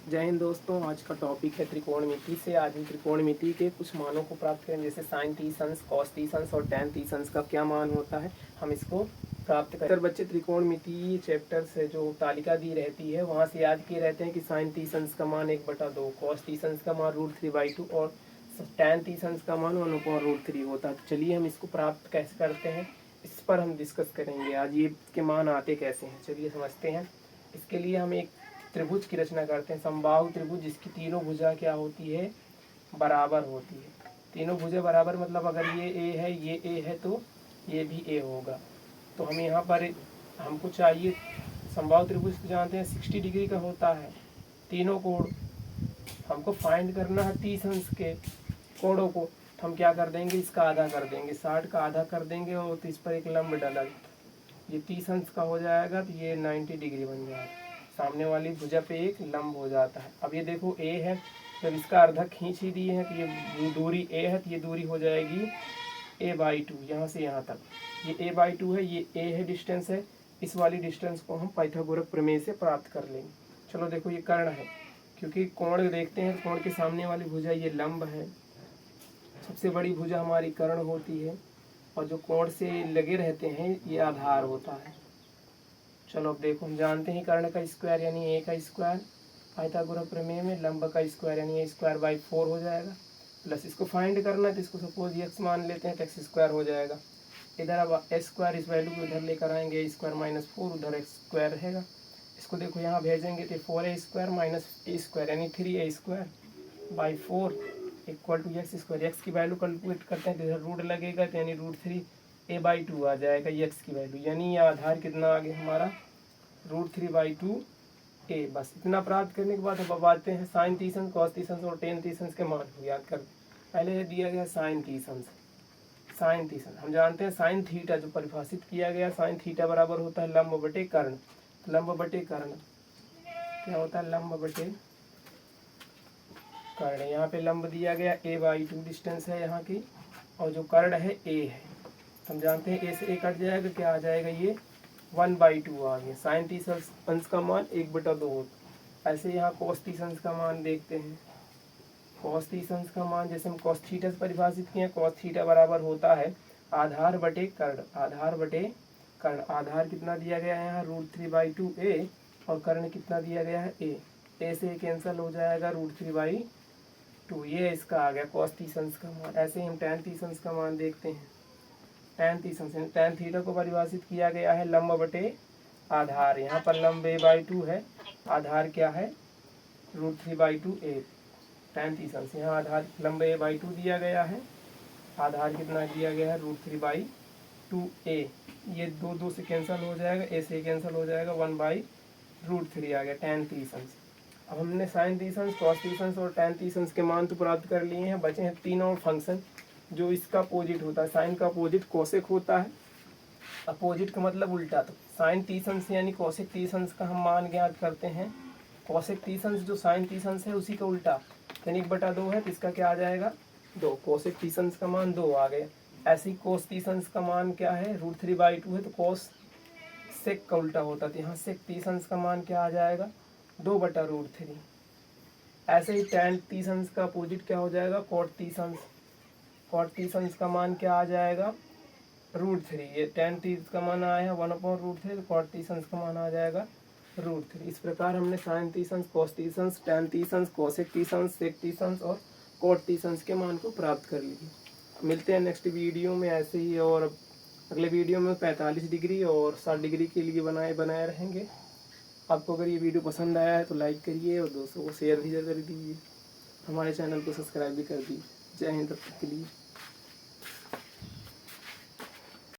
जय हिंद दोस्तों। आज का टॉपिक है त्रिकोणमिति से। आज हम त्रिकोणमिति के कुछ मानों को प्राप्त करें, जैसे साइन तीसंस, कॉस तीसंस और टैन तीसंस का क्या मान होता है, हम इसको प्राप्त करें। अगर बच्चे त्रिकोणमिति चैप्टर से जो तालिका दी रहती है वहाँ से याद किए रहते हैं कि साइन तीसंस का मान 1/2, कॉस तीसंस का मान √3/2 और टैन तीसंस का मान 1/√3 होता है। तो चलिए हम इसको प्राप्त कैसे करते हैं इस पर हम डिस्कस करेंगे आज। ये के मान आते कैसे हैं चलिए समझते हैं। इसके लिए हम एक त्रिभुज की रचना करते हैं, समबाहु त्रिभुज, जिसकी तीनों भुजा क्या होती है, बराबर होती है। तीनों भुजा बराबर मतलब अगर ये ए है, ये ए है तो ये भी ए होगा। तो हम यहाँ पर हमको चाहिए समबाहु त्रिभुज को जानते हैं 60 डिग्री का होता है तीनों कोण। हमको फाइंड करना है 30 अंश के कोणों को। तो हम क्या कर देंगे, इसका आधा कर देंगे, 60 का आधा कर देंगे और तो इस पर एक लंब डाला। ये 30 अंश का हो जाएगा तो ये 90 डिग्री बन जाएगा। सामने वाली भुजा पे एक लंब हो जाता है। अब ये देखो ए है, जब इसका अर्धा खींच ही दिए हैं तो ये दूरी ए है तो ये दूरी हो जाएगी a/2, यहाँ से यहाँ तक। ये a/2 है, ये a है, डिस्टेंस है। इस वाली डिस्टेंस को हम पाइथागोरस प्रमेय से प्राप्त कर लेंगे। चलो देखो ये कर्ण है, क्योंकि कोण देखते हैं, कोण के सामने वाली भुजा ये लंब है। सबसे बड़ी भुजा हमारी कर्ण होती है और जो कोण से लगे रहते हैं ये आधार होता है। चलो अब देखो, हम जानते हैं कर्ण का स्क्वायर यानी ए का स्क्वायर, पाइथागोरस प्रमेय में लंब का स्क्वायर यानी a²/4 हो जाएगा। प्लस इसको फाइंड करना है तो इसको सपोज x मान लेते हैं तो x² हो जाएगा। इधर अब a² इस वैल्यू को इधर लेकर आएंगे, a² - 4 उधर x² रहेगा। इसको देखो यहाँ भेजेंगे तो 4a² - a² यानी 3a²/4 = x²। x की वैल्यू कैलकुलेट करते हैं तो इधर रूट लगेगा तो यानी √3a/2 आ जाएगा ये x की वैल्यू। यानी ये आधार कितना आ गया हमारा, √3/2 a। बस इतना प्राप्त करने के बाद अब आते हैं साइन तीसंस, कॉस तीसंस और टेन तीसंस के मान को याद कर। पहले दिया गया साइन तीसंस। साइन तीसंस हम जानते हैं साइन थीटा जो परिभाषित किया गया, साइन थीटा बराबर होता है लंब बटे कर्ण। लंब बटे कर्ण क्या होता है, लंब बटे कर्ण। यहाँ पे लंब दिया गया a/2 डिस्टेंस है यहाँ की, और जो कर्ण है a है। हम जानते हैं a से a कट जाएगा, क्या आ जाएगा, ये 1/2 आ गया। साइन तीसंस अंश का मान 1/2 होता। ऐसे यहाँ कॉस तीसंस का मान देखते हैं। कॉस तीसंस का मान जैसे हम कॉस थीटा से परिभाषित किए हैं, कॉस थीटा बराबर होता है आधार बटे कर्ण। आधार बटे कर्ण, आधार कितना दिया गया है यहाँ √3/2a और कर्ण कितना दिया गया है a से कैंसिल हो जाएगा √3/2। ये इसका आ गया कॉस तीसंस का मान। ऐसे ही हम टैन तीसंस का मान देखते हैं। टैन तीसंस टैन थीटा को परिभाषित किया गया है लंब बटे आधार। यहाँ पर लंब a/2 है, आधार क्या है √3/2a। टैन तीसंस यहाँ आधार लंब a/2 दिया गया है, आधार कितना दिया गया है √3/2a। ये 2 से कैंसिल हो जाएगा, a से कैंसिल हो जाएगा, 1/√3 आ गया टैन तीसंस। अब हमने साइन तीसंस, कॉस तीसंस और टैन तीसंस के मान तो प्राप्त कर लिए हैं। बचे हैं 3 और फंक्शन जो इसका अपोजिट होता है। साइन का अपोजिट कोसेक होता है। अपोजिट का मतलब उल्टा। तो साइन तीसंस यानी कोसेक तीसंस का हम मान ज्ञात करते हैं। कोसेक तीसंस जो साइन तीसंस है उसी का उल्टा, यानी 1/2 है तो इसका क्या आ जाएगा 2। कोसेक तीसंस का मान 2 आ गया। ऐसी कोस तीसंस का मान क्या है √3/2 है तो कोस सेक का उल्टा होता है, तो यहाँ सेक तीसंस का मान क्या आ जाएगा 2/√3। ऐसे ही टैन तीसंस का अपोजिट क्या हो जाएगा कॉट तीसंस। कॉट तीसंस का मान क्या आ जाएगा √3। ये टैन तीस का मान आया है 1/√3 तो कॉट तीसंस का मान आ जाएगा √3। इस प्रकार हमने साइन तीसंस, कॉस तीसंस, टैन तीसंस, कोसेक तीसंस, सेक तीसंस और कॉट तीसंस के मान को प्राप्त कर लिए। मिलते हैं नेक्स्ट वीडियो में ऐसे ही, और अगले वीडियो में 45 डिग्री और 60 डिग्री के लिए बनाए रहेंगे। आपको अगर ये वीडियो पसंद आया है तो लाइक करिए और दोस्तों को शेयर भी कर दीजिए। हमारे चैनल को सब्सक्राइब भी कर दीजिए। जय हिंद, तब तक के लिए।